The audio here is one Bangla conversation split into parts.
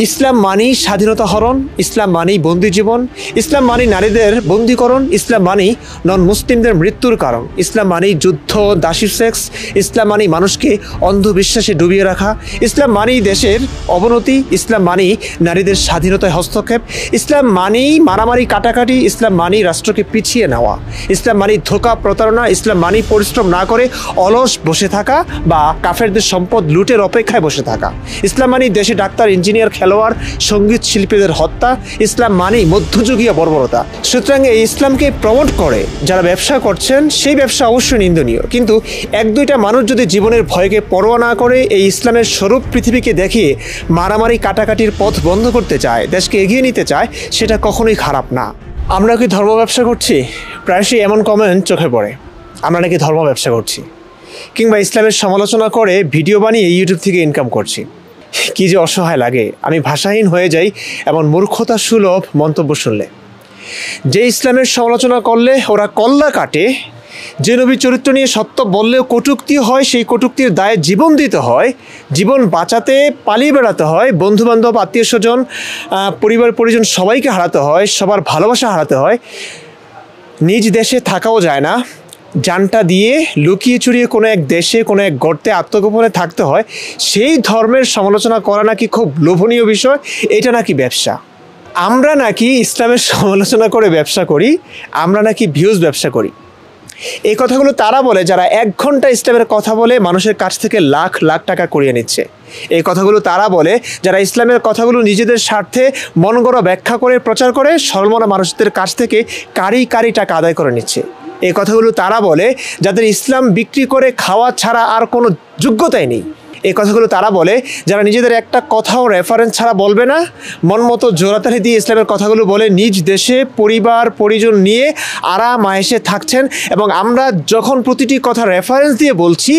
ইসলাম মানেই স্বাধীনতা হরণ, ইসলাম মানেই বন্দি জীবন, ইসলাম মানেই নারীদের বন্দীকরণ, ইসলাম মানেই নন মুসলিমদের মৃত্যুর কারণ, ইসলাম মানেই যুদ্ধ, দাসী সেক্স, ইসলাম মানেই মানুষকে অন্ধবিশ্বাসে ডুবিয়ে রাখা, ইসলাম মানেই দেশের অবনতি, ইসলাম মানেই নারীদের স্বাধীনতায় হস্তক্ষেপ, ইসলাম মানেই মারামারি কাটাকাটি, ইসলাম মানেই রাষ্ট্রকে পিছিয়ে নেওয়া, ইসলাম মানেই ধোঁকা প্রতারণা, ইসলাম মানেই পরিশ্রম না করে অলস বসে থাকা বা কাফেরদের সম্পদ লুটের অপেক্ষায় বসে থাকা, ইসলাম মানেই দেশে ডাক্তার, ইঞ্জিনিয়ার, খেলোয়াড়, সঙ্গীত শিল্পীদের হত্যা, ইসলাম মানেই মধ্যযুগীয় বর্বরতা। সুতরাং এই ইসলামকে প্রমোট করে যারা ব্যবসা করছেন সেই ব্যবসা অবশ্যই নিন্দনীয়, কিন্তু এক দুইটা মানুষ যদি জীবনের ভয়কে পরোয়া না করে এই ইসলামের স্বরূপ পৃথিবীকে দেখিয়ে মারামারি কাটাকাটির পথ বন্ধ করতে চায়, দেশকে এগিয়ে নিতে চায়, সেটা কখনোই খারাপ না। আমরা কি ধর্ম ব্যবসা করছি? প্রায়শই এমন কমেন্ট চোখে পড়ে, আমরা নাকি ধর্ম ব্যবসা করছি, কিংবা ইসলামের সমালোচনা করে ভিডিও বানিয়ে ইউটিউব থেকে ইনকাম করছি। কি যে অসহায় লাগে, আমি ভাষাহীন হয়ে যাই এমন মূর্খতা সুলভ মন্তব্য শুনলে। যে ইসলামের সমালোচনা করলে ওরা কল্লা কাটে, যে নবীর চরিত্র নিয়ে সত্য বললেও কটূক্তি হয়, সেই কটূক্তির দায়ে জীবন দিতে হয়, জীবন বাঁচাতে পালিয়ে বেড়াতে হয়, বন্ধুবান্ধব, আত্মীয় স্বজন, পরিবার পরিজন সবাইকে হারাতে হয়, সবার ভালোবাসা হারাতে হয়, নিজ দেশে থাকাও যায় না, জানটা দিয়ে লুকিয়ে চুরিয়ে কোনো এক দেশে কোনো এক গর্তে আত্মগোপনে থাকতে হয়, সেই ধর্মের সমালোচনা করা নাকি খুব লোভনীয় বিষয়, এটা নাকি ব্যবসা। আমরা নাকি ইসলামের সমালোচনা করে ব্যবসা করি, আমরা নাকি ভিউজ ব্যবসা করি। এই কথাগুলো তারা বলে যারা 1 ঘন্টা ইসলামের কথা বলে মানুষের কাছ থেকে লাখ লাখ টাকা করিয়ে নিচ্ছে। এই কথাগুলো তারা বলে যারা ইসলামের কথাগুলো নিজেদের স্বার্থে মন গড়া ব্যাখ্যা করে প্রচার করে সরলমনা মানুষদের কাছ থেকে কারি কারি টাকা আদায় করে নিচ্ছে। এই কথাগুলো তারা বলে যাদের ইসলাম বিক্রি করে খাওয়া ছাড়া আর কোনো যোগ্যতাই নেই। এই কথাগুলো তারা বলে যারা নিজেদের একটা কথাও রেফারেন্স ছাড়া বলবে না, মন মতো জোরাতালি দিয়ে ইসলামের কথাগুলো বলে নিজ দেশে পরিবার পরিজন নিয়ে আরাম আয়েশে থাকছেন। এবং আমরা যখন প্রতিটি কথা রেফারেন্স দিয়ে বলছি,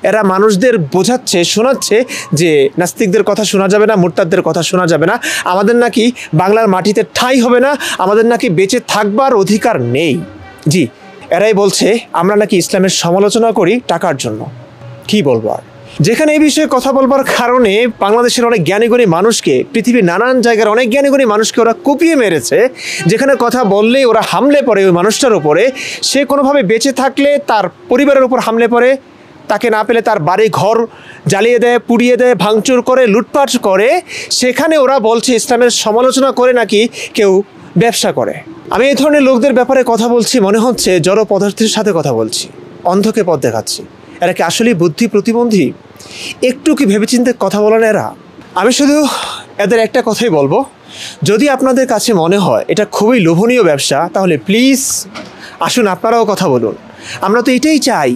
এরা মানুষদের বোঝাচ্ছে, শোনাচ্ছে যে নাস্তিকদের কথা শোনা যাবে না, মুরতাদদের কথা শোনা যাবে না, আমাদের নাকি বাংলার মাটিতে ঠাঁই হবে না, আমাদের নাকি বেঁচে থাকবার অধিকার নেই। জি, এরাই বলছে আমরা নাকি ইসলামের সমালোচনা করি টাকার জন্য। কি বলবো আর। যেখানে এই বিষয়ে কথা বলবার কারণে বাংলাদেশের অনেক জ্ঞানীগুণী মানুষকে, পৃথিবীর নানান জায়গার অনেক জ্ঞানীগুণী মানুষকে ওরা কুপিয়ে মেরেছে, যেখানে কথা বললেই ওরা হামলে পড়ে ওই মানুষটার উপরে, সে কোনোভাবে বেঁচে থাকলে তার পরিবারের উপর হামলে পড়ে, তাকে না পেলে তার বাড়ি ঘর জ্বালিয়ে দেয়, পুড়িয়ে দেয়, ভাঙচুর করে, লুটপাট করে, সেখানে ওরা বলছে ইসলামের সমালোচনা করে নাকি কেউ ব্যবসা করে। আমি এই ধরনের লোকদের ব্যাপারে কথা বলছি, মনে হচ্ছে জড় পদার্থের সাথে কথা বলছি, অন্ধকে পথ দেখাচ্ছি। এরা কি আসলেই বুদ্ধি প্রতিবন্ধী? একটু কি ভেবেচিন্তে কথা বলেন এরা? আমি শুধু এদের একটা কথাই বলবো, যদি আপনাদের কাছে মনে হয় এটা খুবই লোভনীয় ব্যবসা, তাহলে প্লিজ আসুন আপনারাও কথা বলুন। আমরা তো এটাই চাই,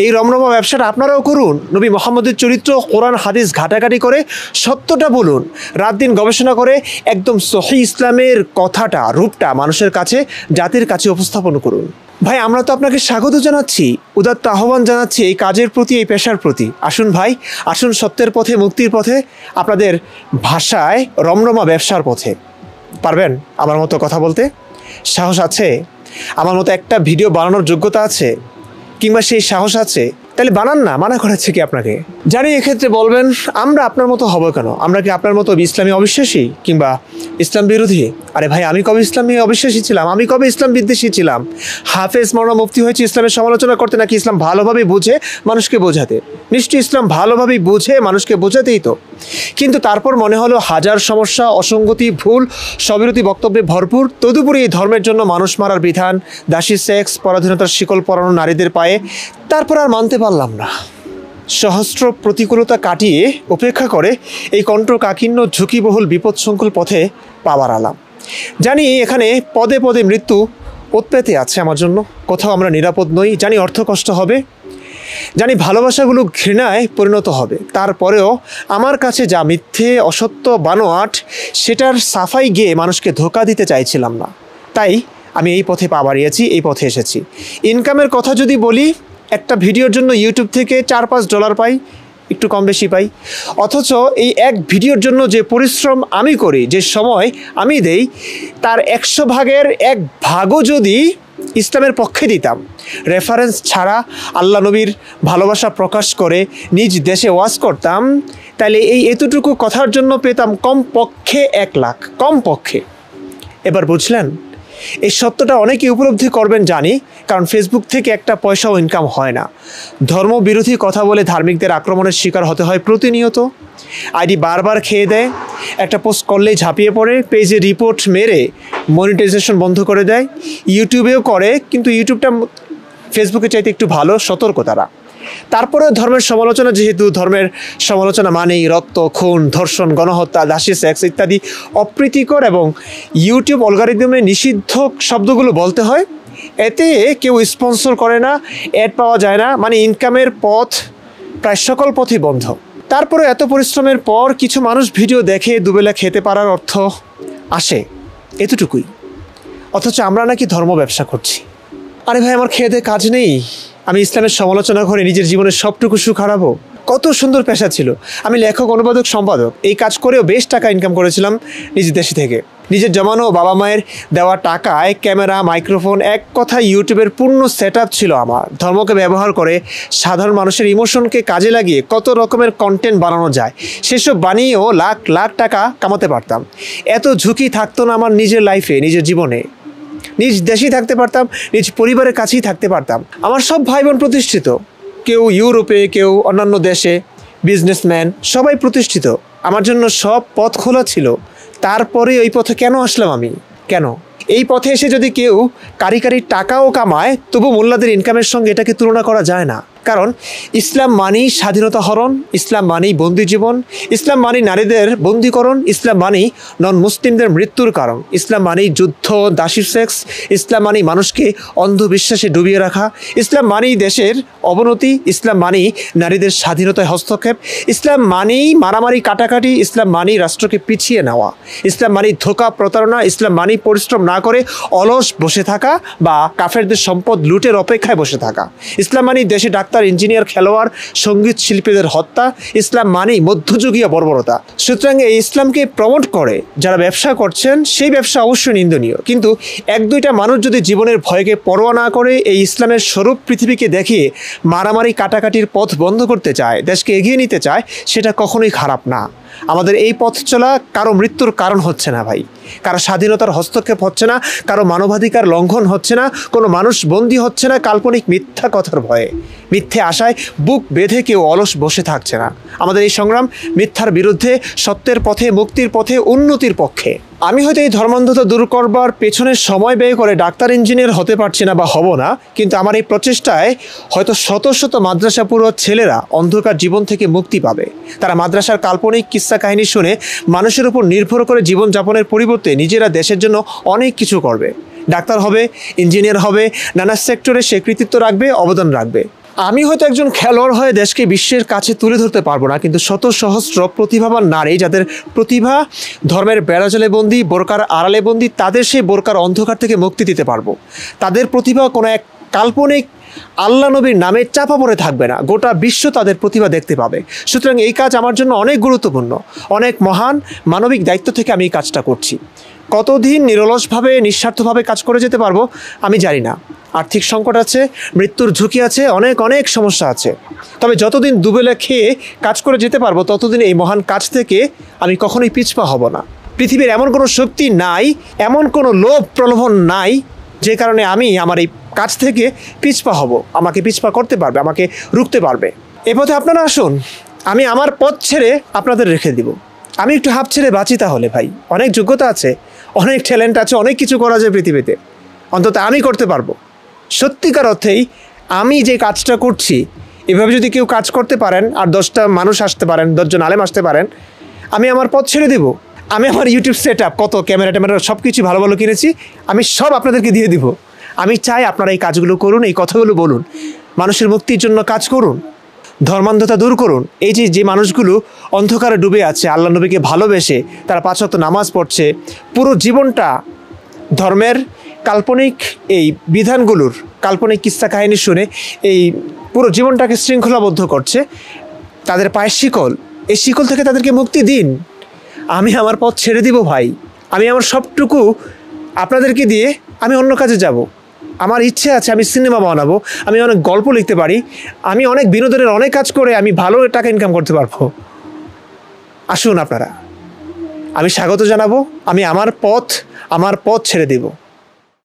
এই রমরমা ব্যবসাটা আপনারাও করুন। নবী মুহাম্মদের চরিত্র, কোরআন হাদিস ঘাটাঘাটি করে সত্যটা বলুন, রাত দিন গবেষণা করে একদম সহিহ ইসলামের কথাটা, রূপটা মানুষের কাছে, জাতির কাছে উপস্থাপন করুন। ভাই, আমরা তো আপনাকে স্বাগত জানাচ্ছি, উদাত্ত আহ্বান জানাচ্ছি এই কাজের প্রতি, এই পেশার প্রতি। আসুন ভাই, আসুন সত্যের পথে, মুক্তির পথে, আপনাদের ভাষায় রমরমা ব্যবসার পথে। পারবেন আমার মতো কথা বলতে? সাহস আছে? আমার মতো একটা ভিডিও বানানোর যোগ্যতা আছে, কিংবা সেই সাহস আছে? তাহলে বানান না, মানা করেছে কি আপনাকে? জানি এক্ষেত্রে বলবেন আমরা আপনার মতো হব কেন, আমরা কি আপনার মতো ইসলামী অবিশ্বাসী কিংবা ইসলাম বিরোধী? আরে ভাই, আমি কবে ইসলামী অবিশ্বাসী ছিলাম? আমি কবে ইসলাম বিদ্বেষী ছিলাম? হাফেজ মৌলানা মুফতি হয়েছে ইসলামের সমালোচনা করতে, নাকি ইসলাম ভালোভাবে বুঝে মানুষকে বোঝাতে? নিশ্চয়ই ইসলাম ভালোভাবেই বুঝে মানুষকে বোঝাতেই তো। কিন্তু তারপর মনে হলো হাজার সমস্যা, অসঙ্গতি, ভুল, স্ববিরোধী বক্তব্যে ভরপুর, তদুপরি এই ধর্মের জন্য মানুষ মারার বিধান, দাসী সেক্স, পরাধীনতার শিকল পরানো নারীদের পায়ে, তারপর আর মানতে পারলাম না। সহস্র প্রতিকূলতা কাটিয়ে উপেক্ষা করে এই কণ্ঠকাকীর্ণ ঝুঁকিবহুল বিপদসংকুল পথে পা বাড়ালাম। জানি এখানে পদে পদে মৃত্যু উৎপেতে আছে আমার জন্য, কোথাও আমরা নিরাপদ নই, জানি অর্থ কষ্ট হবে, জানি ভালোবাসাগুলো ঘৃণায় পরিণত হবে। তারপরেও আমার কাছে যা মিথ্যে, অসত্য, বানোয়াট, সেটার সাফাই গিয়ে মানুষকে ধোঁকা দিতে চাইছিলাম না। তাই আমি এই পথে পা বাড়িয়েছি, এই পথে এসেছি। ইনকামের কথা যদি বলি, একটা ভিডিওর জন্য ইউটিউব থেকে $4-5 পাই, একটু কম বেশি পাই। অথচ এই এক ভিডিওর জন্য যে পরিশ্রম আমি করি, যে সময় আমি দেই, তার 100 ভাগের 1 ভাগও যদি ইসলামের পক্ষে দিতাম, রেফারেন্স ছাড়া আল্লাহ নবীর ভালোবাসা প্রকাশ করে নিজ দেশে ওয়াজ করতাম, তাহলে এই এতটুকু কথার জন্য পেতাম কমপক্ষে 1 লাখ, কমপক্ষে। এবার বুঝলেন? এই সত্যটা অনেকেই উপলব্ধি করবেন জানি, কারণ ফেসবুক থেকে একটা পয়সাও ইনকাম হয় না। ধর্মবিরোধী কথা বলে ধার্মিকদের আক্রমণের শিকার হতে হয় প্রতিনিয়ত। আইডি বারবার খেয়ে দেয়, একটা পোস্ট করলেই ঝাঁপিয়ে পড়ে, পেজে রিপোর্ট মেরে মনিটাইজেশন বন্ধ করে দেয়। ইউটিউবেও করে, কিন্তু ইউটিউবটা ফেসবুকে চাইতে একটু ভালো, সতর্ক তারা। তারপরে ধর্মের সমালোচনা, যেহেতু ধর্মের সমালোচনা মানেই রক্ত, খুন, ধর্ষণ, গণহত্যা, দাসী সেক্স ইত্যাদি অপ্রীতিকর এবং ইউটিউব অ্যালগরিদমে নিষিদ্ধ শব্দগুলো বলতে হয়। এতে কেউ স্পন্সর করে না, অ্যাড পাওয়া যায় না, মানে ইনকামের পথ প্রায় সকল পথই বন্ধ। তারপরে এত পরিশ্রমের পর কিছু মানুষ ভিডিও দেখে দুবেলা খেতে পারার অর্থ আসে, এতটুকুই। অথচ আমরা নাকি ধর্ম ব্যবসা করছি। আরে ভাই, আমার খেয়ে কাজ নেই, আমি ইসলামের সমালোচনা করে নিজের জীবনের সবটুকু সুখ হারাবো? কত সুন্দর পেশা ছিল, আমি লেখক, অনুবাদক, সম্পাদক। এই কাজ করেও বেশ টাকা ইনকাম করেছিলাম নিজের দেশে থেকে। নিজের জমানো বাবা মায়ের দেওয়া টাকায় ক্যামেরা, মাইক্রোফোন, এক কথা ইউটিউবের পূর্ণ সেট আপ ছিল আমার। ধর্মকে ব্যবহার করে সাধারণ মানুষের ইমোশনকে কাজে লাগিয়ে কত রকমের কন্টেন্ট বানানো যায়, সেসব বানিয়েও লাখ লাখ টাকা কামাতে পারতাম। এত ঝুঁকি থাকতো না আমার নিজের লাইফে, নিজের জীবনে। নিজ দেশেই থাকতে পারতাম, নিজ পরিবারের কাছেই থাকতে পারতাম। আমার সব ভাই বোন প্রতিষ্ঠিত, কেউ ইউরোপে, কেউ অন্যান্য দেশে, বিজনেসম্যান, সবাই প্রতিষ্ঠিত। আমার জন্য সব পথ খোলা ছিল। তারপরে এই পথে কেন আসলাম আমি? কেন? এই পথে এসে যদি কেউ কারি টাকাও কামায়, তবু মোল্লাদের ইনকামের সঙ্গে এটাকে তুলনা করা যায় না। কারণ ইসলাম মানেই স্বাধীনতা হরণ, ইসলাম মানেই বন্দি জীবন, ইসলাম মানেই নারীদের বন্দীকরণ, ইসলাম মানেই নন মুসলিমদের মৃত্যুর কারণ, ইসলাম মানেই যুদ্ধ, দাসী সেক্স, ইসলাম মানেই মানুষকে অন্ধবিশ্বাসে ডুবিয়ে রাখা, ইসলাম মানেই দেশের অবনতি, ইসলাম মানেই নারীদের স্বাধীনতায় হস্তক্ষেপ, ইসলাম মানেই মারামারি কাটাকাটি, ইসলাম মানেই রাষ্ট্রকে পিছিয়ে নেওয়া, ইসলাম মানেই ধোঁকা, প্রতারণা, ইসলাম মানেই পরিশ্রম না করে অলস বসে থাকা বা কাফেরদের সম্পদ লুটের অপেক্ষায় বসে থাকা, ইসলাম মানেই দেশে ডাক্তার, ইঞ্জিনিয়ার, খেলোয়াড়, সঙ্গীত শিল্পীদের হত্যা, ইসলাম মানেই মধ্যযুগীয় বর্বরতা। সুতরাং এই ইসলামকে প্রমোট করে যারা ব্যবসা করছেন, সেই ব্যবসা অবশ্যই নিন্দনীয়। কিন্তু 1-2টা মানুষ যদি জীবনের ভয়কে পরোয়া না করে এই ইসলামের স্বরূপ পৃথিবীকে দেখিয়ে মারামারি কাটাকাটির পথ বন্ধ করতে চায়, দেশকে এগিয়ে নিতে চায়, সেটা কখনোই খারাপ না। আমাদের এই পথ চলা কারো মৃত্যুর কারণ হচ্ছে না ভাই, কারো স্বাধীনতার হস্তক্ষেপ হচ্ছে না, কারো মানবাধিকার লঙ্ঘন হচ্ছে না, কোনো মানুষ বন্দী হচ্ছে না কাল্পনিক মিথ্যা কথার ভয়ে। মিথ্যে আশায় বুক বেঁধে কেউ অলস বসে থাকছে না। আমাদের এই সংগ্রাম মিথ্যার বিরুদ্ধে, সত্যের পথে, মুক্তির পথে, উন্নতির পক্ষে। আমি হয়তো এই ধর্মান্ধতা দূর করবার পেছনে সময় ব্যয় করে ডাক্তার, ইঞ্জিনিয়ার হতে পারছি না বা হব না, কিন্তু আমার এই প্রচেষ্টায় হয়তো শত শত মাদ্রাসা পুরো ছেলেরা অন্ধকার জীবন থেকে মুক্তি পাবে। তারা মাদ্রাসার কাল্পনিক কিস্সা কাহিনী শুনে মানুষের উপর নির্ভর করে জীবনযাপনের পরিবর্তে নিজেরা দেশের জন্য অনেক কিছু করবে। ডাক্তার হবে, ইঞ্জিনিয়ার হবে, নানা সেক্টরে সে কৃতিত্ব রাখবে, অবদান রাখবে। আমি হয়তো একজন খেলোয়াড় হয়ে দেশকে বিশ্বের কাছে তুলে ধরতে পারবো না, কিন্তু শত সহস্র প্রতিভাবান নারী যাদের প্রতিভা ধর্মের বেড়াজালে বন্দী, বোরকার আড়ালে বন্দী, তাদের সেই বোরকার অন্ধকার থেকে মুক্তি দিতে পারবো। তাদের প্রতিভা কোনো এক কাল্পনিক আল্লাহ নবীর নামে চাপা পড়ে থাকবে না, গোটা বিশ্ব তাদের প্রতিভা দেখতে পাবে। সুতরাং এই কাজ আমার জন্য অনেক গুরুত্বপূর্ণ, অনেক মহান মানবিক দায়িত্ব থেকে আমি এই কাজটা করছি। কতদিন নিরলসভাবে, নিঃস্বার্থভাবে কাজ করে যেতে পারবো আমি জানি না। আর্থিক সংকট আছে, মৃত্যুর ঝুঁকি আছে, অনেক অনেক সমস্যা আছে। তবে যতদিন দুবেলা খেয়ে কাজ করে যেতে পারবো, ততদিন এই মহান কাজ থেকে আমি কখনোই পিছপা হব না। পৃথিবীর এমন কোনো শক্তি নাই, এমন কোনো লোভ প্রলোভন নাই যে কারণে আমি আমার এই কাজ থেকে পিছপা হব, আমাকে পিছপা করতে পারবে, আমাকে রুখতে পারবে। এ পথে আপনারা আসুন, আমি আমার পথ ছেড়ে আপনাদের রেখে দিব। আমি একটু হাঁপ ছেড়ে বাঁচি তাহলে ভাই। অনেক যোগ্যতা আছে, অনেক ট্যালেন্ট আছে, অনেক কিছু করা যায় পৃথিবীতে, অন্তত আমি করতে পারবো। সত্যিকার অর্থেই আমি যে কাজটা করছি, এভাবে যদি কেউ কাজ করতে পারেন আর 10টা মানুষ আসতে পারেন, 10 জন আলেম আসতে পারেন, আমি আমার পথ ছেড়ে দেব। আমি আমার ইউটিউব সেট আপ, কত ক্যামেরা ট্যামেরা সব কিছু ভালো ভালো কিনেছি, আমি সব আপনাদেরকে দিয়ে দিব। আমি চাই আপনারা এই কাজগুলো করুন, এই কথাগুলো বলুন, মানুষের মুক্তির জন্য কাজ করুন, ধর্মান্ধতা দূর করুন। এই যে মানুষগুলো অন্ধকারে ডুবে আছে, আল্লাহ নবীকে ভালোবেসে তারা 5 ওয়াক্ত নামাজ পড়ছে, পুরো জীবনটা ধর্মের কাল্পনিক এই বিধানগুলোর কাল্পনিক কিস্সা কাহিনী শুনে এই পুরো জীবনটাকে শৃঙ্খলাবদ্ধ করছে, তাদের পায়ের শিকল, এই শিকল থেকে তাদেরকে মুক্তি দিন। আমি আমার পথ ছেড়ে দিব ভাই। আমি আমার সবটুকু আপনাদেরকে দিয়ে আমি অন্য কাজে যাব। আমার ইচ্ছে আছে আমি সিনেমা বানাবো, আমি অনেক গল্প লিখতে পারি, আমি অনেক বিনোদনের অনেক কাজ করে আমি ভালো টাকা ইনকাম করতে পারবো। আসুন আপনারা, আমি স্বাগত জানাবো। আমি আমার পথ ছেড়ে দেব।